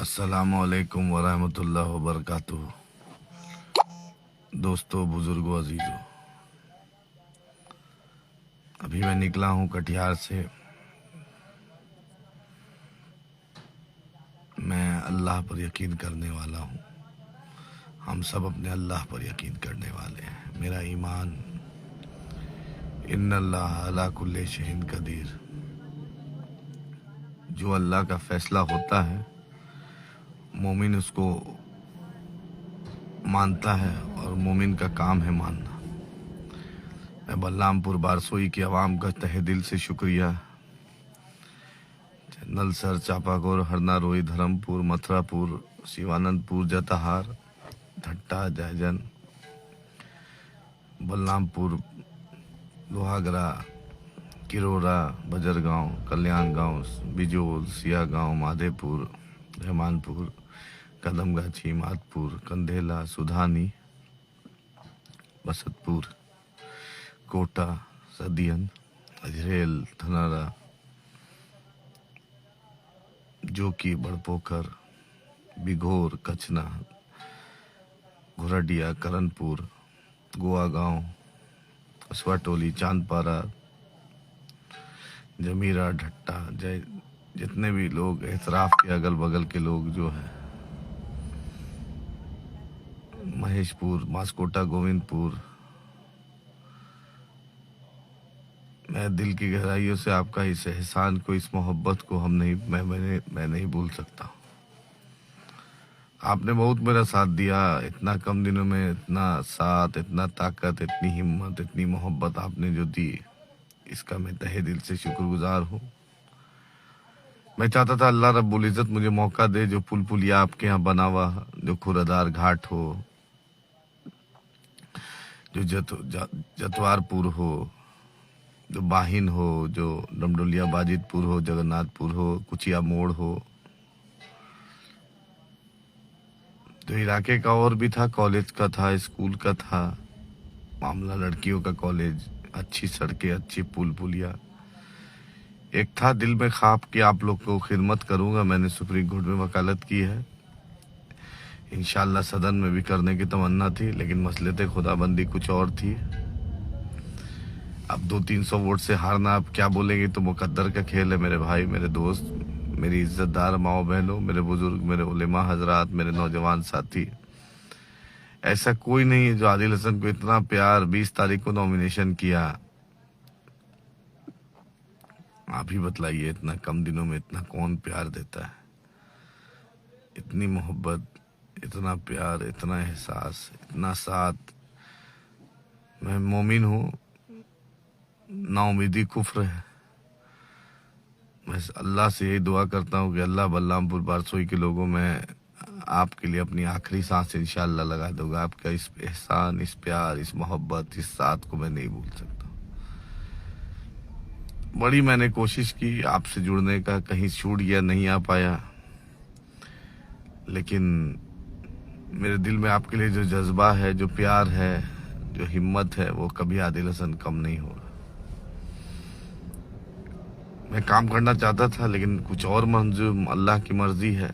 अस्सलामुअलैकुम वरहमतुल्लाह वबरकातुहू। दोस्तों, बुजुर्गों, अजीजों, अभी मैं निकला हूँ कटिहार से। मैं अल्लाह पर यकीन करने वाला हूँ। हम सब अपने अल्लाह पर यकीन करने वाले हैं। मेरा ईमान इन्नल्लाह अला कुल्ली शैइन कदीर। जो अल्लाह का फैसला होता है मोमिन उसको मानता है और मोमिन का काम है मानना। मैं बलरामपुर बारसोई की आवाम का तहे दिल से शुक्रिया। नलसर, चापागोर, हरनारोई, धर्मपुर, मथुरापुर, शिवानंदपुर, जताहार, धट्टा, जयजन, बलरामपुर, लोहागरा, किरोरा, बजरगांव, कल्याण गांव, बिजोल, सिया गांव, माधेपुर, रहमानपुर, कदमगाछी, माधपुर, कंधेला, सुधानी, बसतपुर, कोटा, सदियन, अजरेल, धनारा, जोकी, बड़पोखर, बिघोर, कचना, घुरडिया, करनपुर, गोवा गांव, कसवा टोली, चांदपारा, जमीरा, ढट्टा, जय, जितने भी लोग एतराफ के अगल बगल के लोग जो हैं, महेशपुर, मास्कोटा, गोविंदपुर, मैं दिल की गहराइयों से आपका इस एहसान को, इस मोहब्बत को मैं नहीं भूल सकता। आपने बहुत मेरा साथ दिया। इतना कम दिनों में इतना साथ, इतना ताकत, इतनी हिम्मत, इतनी मोहब्बत आपने जो दी, इसका मैं तहे दिल से शुक्रगुजार हूँ। मैं चाहता था अल्लाह रब्बुल इज़्ज़त मुझे मौका दे, जो पुल पुलिया आपके यहाँ बना हुआ, जो खुरादार घाट हो, जो जतवारपुर हो, जो बाहिन हो, जो डमडोलिया बाजितपुर हो, जगन्नाथपुर हो, कुचिया मोड़ हो, जो इलाके का और भी था, कॉलेज का था, स्कूल का था, मामला लड़कियों का कॉलेज, अच्छी सड़कें, अच्छी पुल पुलिया। एक था दिल में ख्वाब कि आप लोग को खिदमत करूंगा। मैंने सुप्रीम कोर्ट में वकालत की है, इंशाल्लाह सदन में भी करने की तमन्ना थी, लेकिन मसले थे, खुदाबंदी कुछ और थी। अब 200-300 वोट से हारना, आप क्या बोलेंगे, तो मुकद्दर का खेल है। मेरे भाई, मेरे दोस्त, मेरी इज्जतदार माओ बहनों, मेरे बुजुर्ग, मेरे उलेमा हजरात, मेरे नौजवान साथी, ऐसा कोई नहीं है जो आदिल हसन को इतना प्यार 20 तारीख को नॉमिनेशन किया। आप ही बतलाइए, इतना कम दिनों में इतना कौन प्यार देता है? इतनी मोहब्बत, इतना प्यार, इतना एहसास, इतना साथ। मैं मोमिन हूँ, नाउमीदी कुफ्र है। मैं अल्लाह से यही दुआ करता हूँ कि अल्लाह बलरामपुर बारसोई के लोगों में आपके लिए अपनी आखिरी सांस इंशाल्लाह लगा दूंगा। आपका इस एहसान, इस प्यार, इस मोहब्बत, इस साथ को मैं नहीं भूल सकता। बड़ी मैंने कोशिश की आपसे जुड़ने का, कहीं छूट गया, नहीं आ पाया, लेकिन मेरे दिल में आपके लिए जो जज्बा है, जो प्यार है, जो हिम्मत है, वो कभी आदिल हसन कम नहीं होगा। मैं काम करना चाहता था, लेकिन कुछ और मंजूर, अल्लाह की मर्जी है,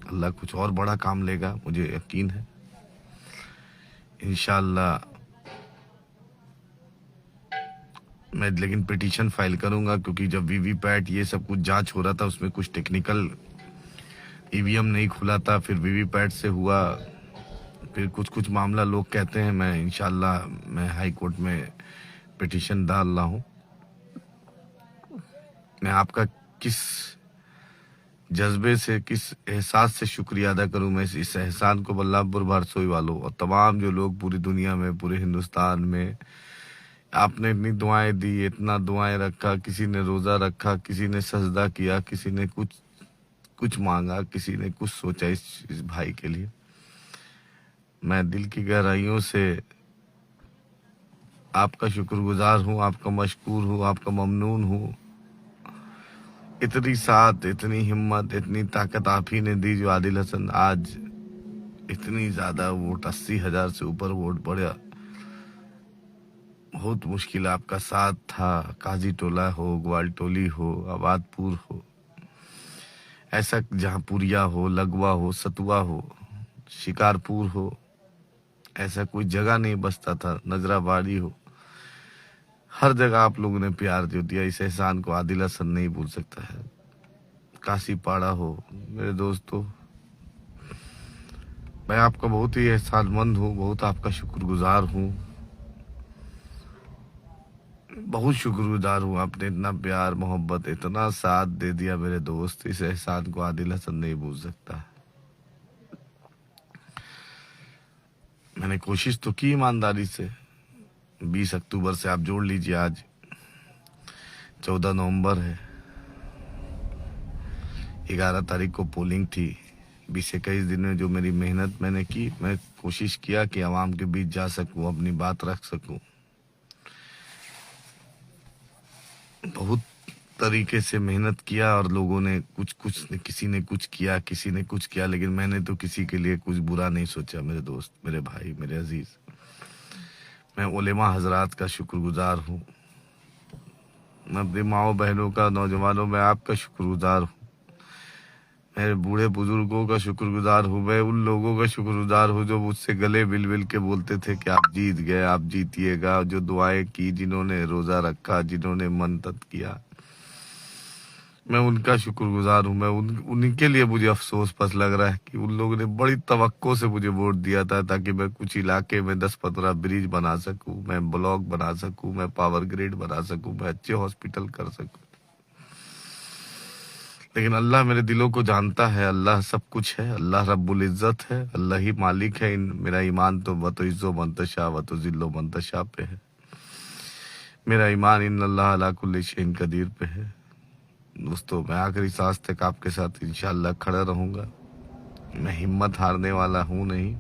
अल्लाह कुछ और बड़ा काम लेगा, मुझे यकीन है। इंशाल्लाह मैं लेकिन पिटीशन फाइल करूंगा, क्योंकि जब वीवीपैट ये सब कुछ जांच हो रहा था, उसमें कुछ टेक्निकल ईवीएम नहीं खुला था, फिर वीवीपैट से हुआ, फिर कुछ मामला लोग कहते हैं। मैं इंशाल्लाह मैं हाई कोर्ट में पिटीशन डाल रहा हूँ। मैं आपका किस जज्बे से, किस एहसास से शुक्रिया अदा करूं। मैं इस एहसान को बल्लभपुर बारसोई वालों और तमाम जो लोग पूरी दुनिया में, पूरे हिंदुस्तान में, आपने इतनी दुआएं दी, इतना दुआएं रखा, किसी ने रोजा रखा, किसी ने सजदा किया, किसी ने कुछ मांगा, किसी ने कुछ सोचा इस भाई के लिए। मैं दिल की गहराइयों से आपका शुक्रगुजार हूँ, आपका मशकूर हूँ, आपका ममनून हूँ। इतनी साथ, इतनी हिम्मत, इतनी ताकत आप ही ने दी, जो आदिल हसन आज इतनी ज्यादा वोट, 80,000 से ऊपर वोट पड़ा। बहुत मुश्किल आपका साथ था, काजी टोला हो, ग्वाल टोली हो, आबादपुर हो, ऐसा जहाँ पुरिया हो, लगवा हो, सतुआ हो, शिकारपुर हो, ऐसा कोई जगह नहीं बसता था, नजराबाड़ी हो, हर जगह आप लोगों ने प्यार जो दिया, इस एहसान को आदिल हसन नहीं भूल सकता है। काशीपाड़ा हो मेरे दोस्तों, मैं आपका बहुत ही एहसानमंद हूँ, बहुत आपका शुक्रगुजार हूँ, बहुत शुक्रगुजार हूँ। आपने इतना प्यार मोहब्बत इतना साथ दे दिया मेरे दोस्त, इस एहसान को आदिल हसन नहीं भूल सकता। मैंने कोशिश तो की ईमानदारी से। 20 अक्टूबर से आप जोड़ लीजिए, आज 14 नवंबर है, 11 तारीख को पोलिंग थी। 20-21 दिन में जो मेरी मेहनत मैंने की, मैं कोशिश किया कि आवाम के बीच जा सकूं, अपनी बात रख सकूं। बहुत तरीके से मेहनत किया और लोगों ने किसी ने कुछ किया, किसी ने कुछ किया, लेकिन मैंने तो किसी के लिए कुछ बुरा नहीं सोचा मेरे दोस्त, मेरे भाई, मेरे अजीज। मैं उलेमा हजरात का शुक्रगुजार हूँ, मैं अपनी माओ बहनों का, नौजवानों में आपका शुक्रगुजार हूँ, मेरे बूढ़े बुजुर्गों का शुक्रगुजार हूँ, मैं उन लोगों का शुक्रगुजार हूँ जो मुझसे गले मिल मिल के बोलते थे कि आप जीत गए, आप जीतिएगा, जो दुआएं की, जिन्होंने रोजा रखा, जिन्होंने मन्नत किया, मैं उनका शुक्रगुजार हूँ। मैं उनके लिए मुझे अफसोस बस लग रहा है कि उन लोगों ने बड़ी तवक्को से मुझे वोट दिया था ताकि मैं कुछ इलाके में 10-15 ब्रिज बना सकूं, मैं ब्लॉक बना सकूं, मैं पावर ग्रिड बना सकूं, मैं अच्छे हॉस्पिटल कर सकूं। लेकिन अल्लाह मेरे दिलों को जानता है, अल्लाह सब कुछ है, अल्लाह रब्बुल इज्जत है, अल्लाह ही मालिक है। मेरा ईमान तो व तो इज्जो मंतशा व तो जिल्लो मंतशा पे है। मेरा ईमान इन अल्लाह अला कुल्ली शैइन कदीर पे है। दोस्तों, मैं आखिरी सांस तक आपके साथ इंशाअल्लाह खड़ा रहूंगा। मैं हिम्मत हारने वाला हूं नहीं,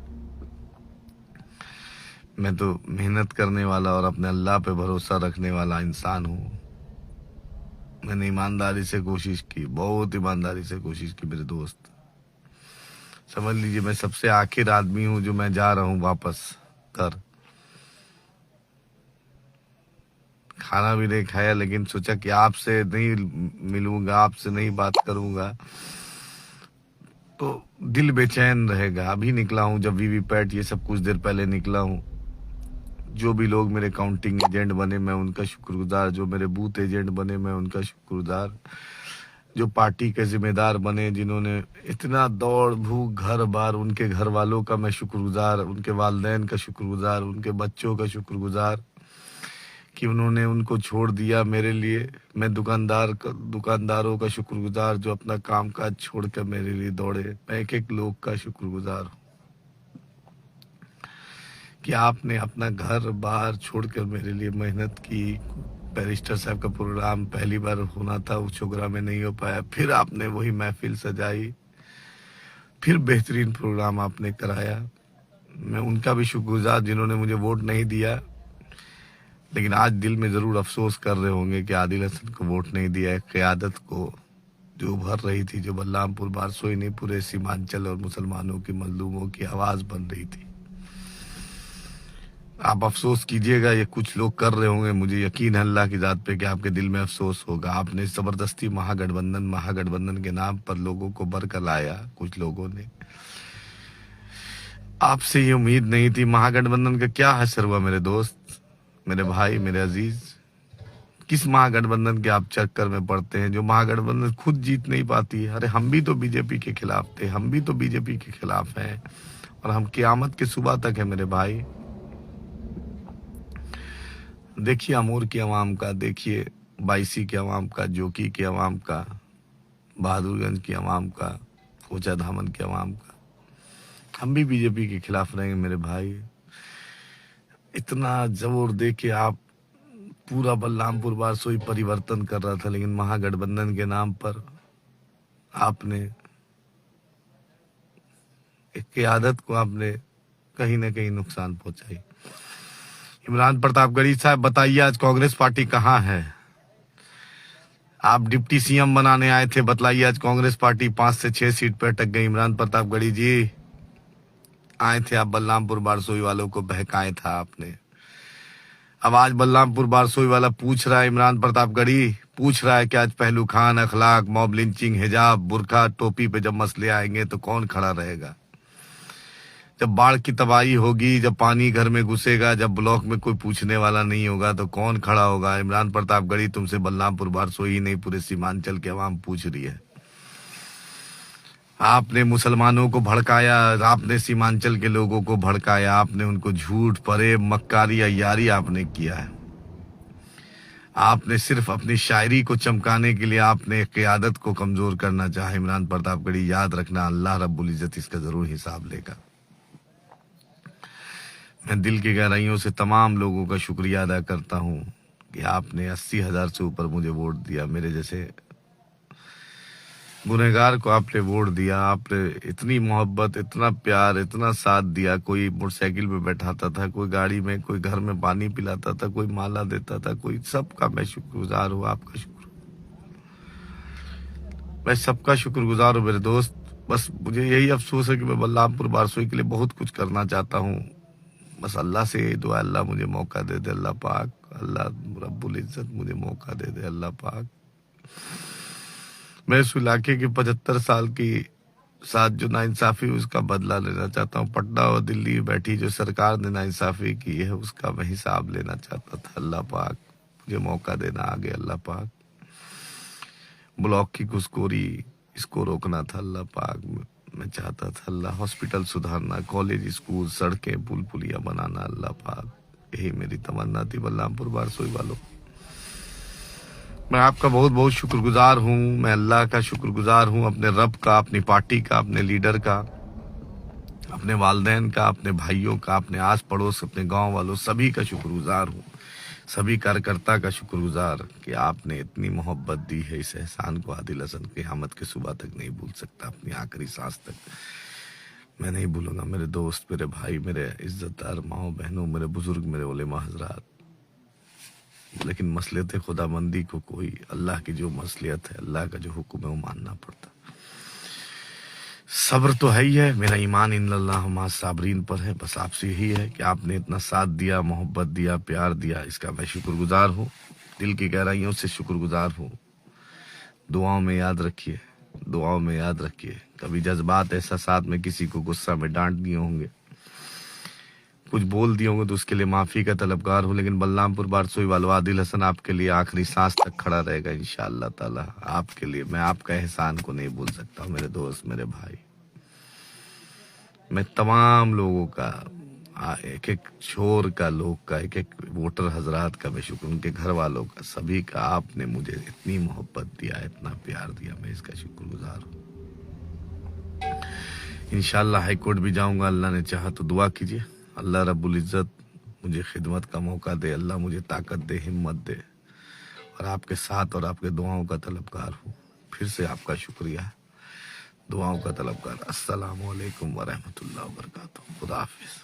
मैं तो मेहनत करने वाला और अपने अल्लाह पे भरोसा रखने वाला इंसान हूं। मैंने ईमानदारी से कोशिश की, बहुत ईमानदारी से कोशिश की मेरे दोस्त। समझ लीजिए मैं सबसे आखिर आदमी हूं जो मैं जा रहा हूं वापस घर। खाना भी नहीं खाया, लेकिन सोचा कि आपसे नहीं मिलूंगा, आपसे नहीं बात करूंगा तो दिल बेचैन रहेगा। अभी निकला हूं, जब वीवीपैट ये सब कुछ देर पहले निकला हूं। जो भी लोग मेरे काउंटिंग एजेंट बने मैं उनका शुक्रगुजार, जो मेरे बूथ एजेंट बने मैं उनका शुक्रगुजार, जो पार्टी के जिम्मेदार बने, जिन्होंने इतना दौड़ भूख घर बार, उनके घर वालों का मैं शुक्रगुजार, उनके वालिदैन का शुक्रगुजार, उनके बच्चों का शुक्रगुजार कि उन्होंने उनको छोड़ दिया मेरे लिए। मैं दुकानदारों का शुक्रगुजार जो अपना काम काज छोड़कर मेरे लिए दौड़े। मैं एक एक लोग का शुक्रगुजार हूँ कि आपने अपना घर बार छोड़कर मेरे लिए मेहनत की। बैरिस्टर साहब का प्रोग्राम पहली बार होना था, उस छोकरा में नहीं हो पाया, फिर आपने वही महफिल सजाई, फिर बेहतरीन प्रोग्राम आपने कराया। मैं उनका भी शुक्रगुजार जिन्होंने मुझे वोट नहीं दिया, लेकिन आज दिल में जरूर अफसोस कर रहे होंगे कि आदिल हसन को वोट नहीं दिया है। क़यादत को जो उभर रही थी, जो बल्लामपुर बारसोई नहीं पूरे सीमांचल और मुसलमानों की मजलूमों की आवाज बन रही थी। आप अफसोस कीजिएगा, ये कुछ लोग कर रहे होंगे, मुझे यकीन है अल्लाह की जात पे कि आपके दिल में अफसोस होगा। आपने जबरदस्ती महागठबंधन के नाम पर लोगों को बरकर लाया। कुछ लोगों ने, आपसे ये उम्मीद नहीं थी। महागठबंधन का क्या असर हुआ मेरे दोस्त, मेरे भाई, मेरे अजीज? किस महागठबंधन के आप चक्कर में पड़ते हैं जो महागठबंधन खुद जीत नहीं पाती है? अरे हम भी तो बीजेपी के खिलाफ थे, हम भी तो बीजेपी के खिलाफ हैं और हम क़यामत की सुबह तक है मेरे भाई। देखिए अमूर की आवाम का, देखिए बाईसी की आवाम का, जोकी की आवाम का, बहादुरगंज की आवाम का, कोचा धामन की आवाम का। हम भी बीजेपी के खिलाफ रहेंगे मेरे भाई। इतना जोर दे के आप पूरा बलरामपुर बारसोई परिवर्तन कर रहा था, लेकिन महागठबंधन के नाम पर आपने एक क़यादत को आपने कहीं ना कहीं नुकसान पहुंचाई। इमरान प्रतापगढ़ी साहब बताइए, आज कांग्रेस पार्टी कहाँ है? आप डिप्टी सीएम बनाने आए थे, बतलाइए आज कांग्रेस पार्टी 5 से 6 सीट पर अटक गई। इमरान प्रतापगढ़ी जी आए थे, आप बलरामपुर बारसोई वालों को बहकाए था आपने। अब आज बलरामपुर बारसोई वाला पूछ रहा है, इमरान प्रतापगढ़ी पूछ रहा है कि आज पहलू खान, अखलाक, मॉब लिंचिंग, हिजाब, बुरखा, टोपी पे जब मसले आएंगे तो कौन खड़ा रहेगा? जब बाढ़ की तबाही होगी, जब पानी घर में घुसेगा, जब ब्लॉक में कोई पूछने वाला नहीं होगा तो कौन खड़ा होगा? इमरान प्रतापगढ़ी, तुमसे बलरामपुर बारसोई ही नहीं पूरे सीमांचल के अवाम पूछ रही है। आपने मुसलमानों को भड़काया, आपने सीमांचल के लोगों को भड़काया, आपने उनको झूठ, फरेब, मक्कारी, अय्यारी आपने किया है। आपने सिर्फ अपनी शायरी को चमकाने के लिए आपने क़ियादत को कमजोर करना चाहा। इमरान प्रतापगढ़ी, याद रखना, अल्लाह रब्बुल इज्जत इसका जरूर हिसाब लेगा। मैं दिल की गहराइयों से तमाम लोगों का शुक्रिया अदा करता हूं कि आपने 80,000 से ऊपर मुझे वोट दिया। मेरे जैसे गुनहगार को आपने वोट दिया। आपने इतनी मोहब्बत, इतना प्यार, इतना साथ दिया। कोई मोटरसाइकिल पे बैठाता था, कोई गाड़ी में, कोई घर में पानी पिलाता था, कोई माला देता था, कोई सबका मैं शुक्रगुजार हूँ। आपका शुक्र, मैं सबका शुक्रगुजार हूँ मेरे दोस्त। बस मुझे यही अफसोस है कि मैं बलरामपुर बारसोई के लिए बहुत कुछ करना चाहता हूँ। बस अल्लाह से यही दुआ, अल्लाह मुझे मौका दे दे, अल्लाह पाक, अल्लाह रब्बुल इज्जत मुझे मौका दे दे, अल्लाह पाक। मैं इस इलाके की 75 साल की साथ जो नाइंसाफी उसका बदला लेना चाहता हूँ। पटना और दिल्ली में बैठी जो सरकार ने नाइंसाफी की है उसका मैं हिसाब लेना चाहता था। अल्लाह पाक मुझे मौका देना आगे, अल्लाह पाक। ब्लॉक की घुसखोरी इसको रोकना था, अल्लाह पाक। मैं चाहता था अल्लाह हॉस्पिटल सुधारना, कॉलेज, स्कूल, सड़कें, पुल पुलिया बनाना, अल्लाह पाक। यही मेरी तमन्ना थी बलरामपुर बारसोई वालों। मैं आपका बहुत बहुत शुक्रगुजार हूँ। मैं अल्लाह का शुक्रगुजार हूँ, अपने रब का, अपनी पार्टी का, अपने लीडर का, अपने वालिदैन का, अपने भाइयों का, अपने आस पड़ोस, अपने गांव वालों, सभी का शुक्रगुजार हूँ। सभी कार्यकर्ता का शुक्रगुजार कि आपने इतनी मोहब्बत दी है। इस एहसान को आदिल हसन क़यामत के सुबह तक नहीं भूल सकता, अपनी आखिरी सांस तक मैं नहीं भूलूंगा। मेरे दोस्त, मेरे भाई, मेरे इज्जतदार माओ बहनों, मेरे बुजुर्ग, मेरे उलेमा हजरात, लेकिन मसलियत खुदाबंदी को कोई, अल्लाह की जो मसलियत है, अल्लाह का जो हुक्म है वो मानना पड़ता। सब्र तो है ही है, मेरा ईमान इन्नल्लाह मा साबरीन पर है। बस आपसे यही है कि आपने इतना साथ दिया, मोहब्बत दिया, प्यार दिया, इसका मैं शुक्रगुजार हूँ। दिल की गहराइयों से शुक्रगुजार हूँ। दुआओं में याद रखिए, दुआओं में याद रखिए। कभी जज्बात, एहसासात में किसी को गुस्सा में डांट दिए होंगे, कुछ बोल दिए होंगे तो उसके लिए माफी का तलबगार हूँ। लेकिन बलरामपुर बारसोई वालों, आदिल हसन आपके लिए आखिरी सांस तक खड़ा रहेगा इंशाअल्लाह ताला। आपके लिए मैं आपका एहसान को नहीं भूल सकता। मेरे दोस्त, मेरे भाई, मैं तमाम लोगों का, एक एक छोर का लोग का, एक एक वोटर हजरात का मैं शुक्र, उनके घर वालों का, सभी का। आपने मुझे इतनी मोहब्बत दिया, इतना प्यार दिया, मैं इसका शुक्रगुजार हूँ। इंशाअल्लाह हाई कोर्ट भी जाऊंगा, अल्लाह ने चाहा तो। दुआ कीजिए अल्लाह रब्बुल इज्जत मुझे खिदमत का मौका दे, अल्लाह मुझे ताकत दे, हिम्मत दे, और आपके साथ और आपके दुआओं का तलबगार हूँ। फिर से आपका शुक्रिया, दुआओं का तलबगार। अस्सलामु अलैकुम व रहमतुल्लाहि व बरकातुहू। खुदा हाफिज़।